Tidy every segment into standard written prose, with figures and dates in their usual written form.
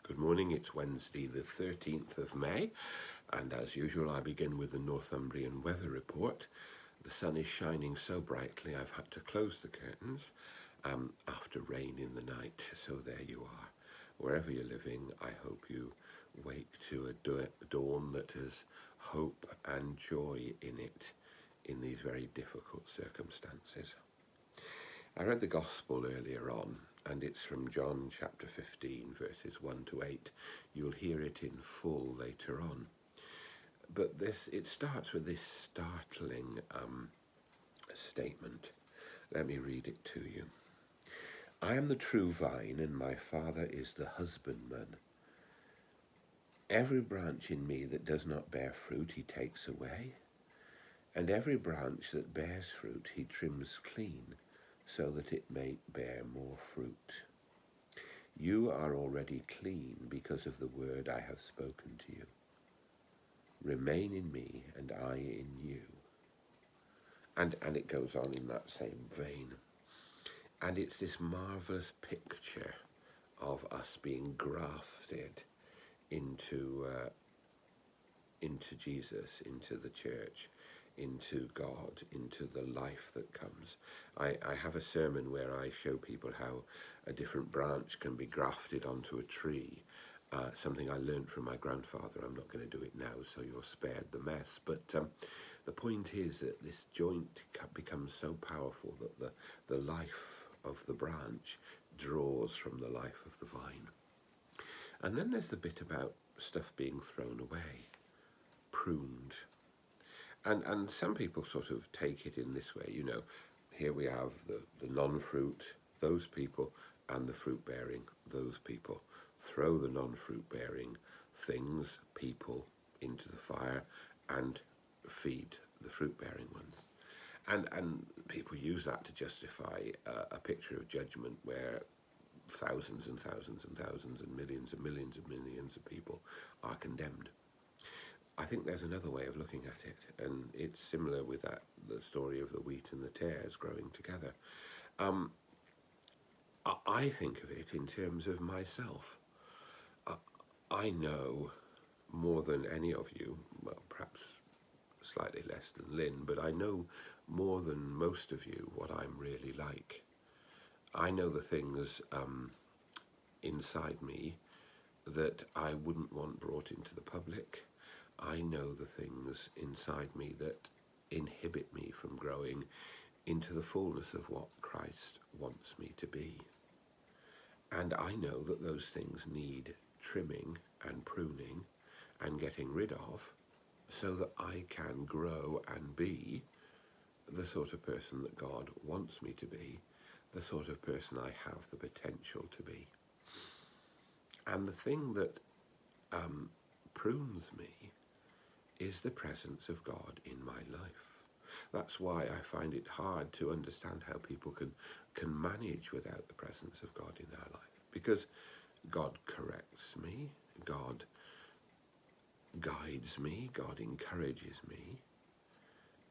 Good morning, it's Wednesday the 13th of May, and as usual I begin with the Northumbrian weather report. The sun is shining so brightly I've had to close the curtains after rain in the night, so there you are. Wherever you're living, I hope you wake to a dawn that has hope and joy in it in these very difficult circumstances. I read the Gospel earlier on, and it's from John chapter 15, verses 1 to 8. You'll hear it in full later on. But it starts with this startling statement. Let me read it to you. I am the true vine, and my Father is the husbandman. Every branch in me that does not bear fruit he takes away, and every branch that bears fruit he trims clean, so that it may bear more fruit. You are already clean because of the word I have spoken to you. Remain in me and I in you. And it goes on in that same vein. And it's this marvellous picture of us being grafted into Jesus, into the church, into God, into the life that comes. I have a sermon where I show people how a different branch can be grafted onto a tree, something I learned from my grandfather. I'm not going to do it now, so you're spared the mess. But the point is that this joint becomes so powerful that the life of the branch draws from the life of the vine. And then there's the bit about stuff being thrown away, pruned. And some people sort of take it in this way, here we have the non-fruit, those people, and the fruit-bearing, those people. Throw the non-fruit-bearing things, people, into the fire and feed the fruit-bearing ones. And people use that to justify a picture of judgment where thousands and thousands and thousands and millions and millions and millions of people are condemned. I think there's another way of looking at it, and it's similar with the story of the wheat and the tares growing together. I think of it in terms of myself. I know more than any of you, well, perhaps slightly less than Lynn, but I know more than most of you what I'm really like. I know the things inside me that I wouldn't want brought into the public. I know the things inside me that inhibit me from growing into the fullness of what Christ wants me to be. And I know that those things need trimming and pruning and getting rid of so that I can grow and be the sort of person that God wants me to be, the sort of person I have the potential to be. And the thing that prunes me is the presence of God in my life. That's why I find it hard to understand how people can manage without the presence of God in their life. Because God corrects me, God guides me, God encourages me,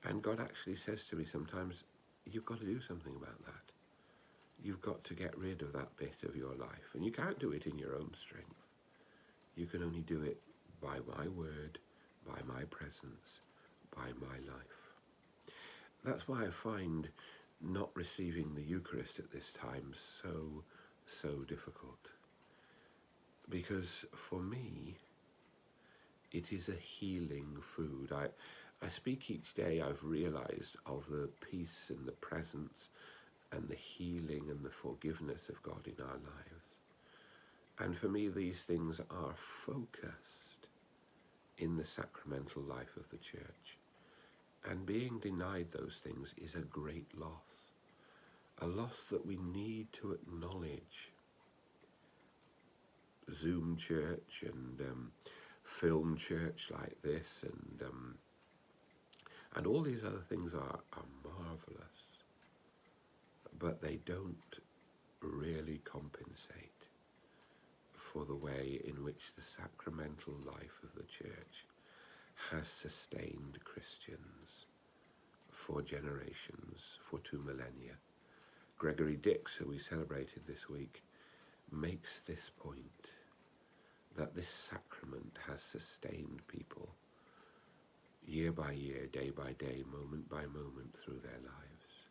and God actually says to me sometimes, you've got to do something about that. You've got to get rid of that bit of your life. And you can't do it in your own strength. You can only do it by my word, by my presence, by my life. That's why I find not receiving the Eucharist at this time so difficult. Because for me, it is a healing food. I speak each day, I've realized, of the peace and the presence and the healing and the forgiveness of God in our lives. And for me, these things are focused in the sacramental life of the church. And being denied those things is a great loss, a loss that we need to acknowledge. Zoom church and film church like this and all these other things are marvellous, but they don't really compensate for the way in which the sacramental life of the church has sustained Christians for generations, for 2 millennia. Gregory Dix, who we celebrated this week, makes this point. that this sacrament has sustained people year by year, day by day, moment by moment through their lives.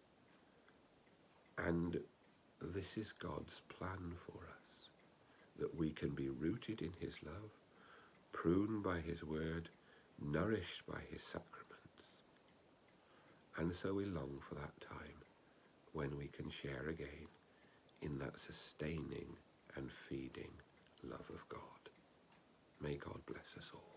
And this is God's plan for us, that we can be rooted in his love, pruned by his word, nourished by his sacraments. And so we long for that time when we can share again in that sustaining and feeding love of God. May God bless us all.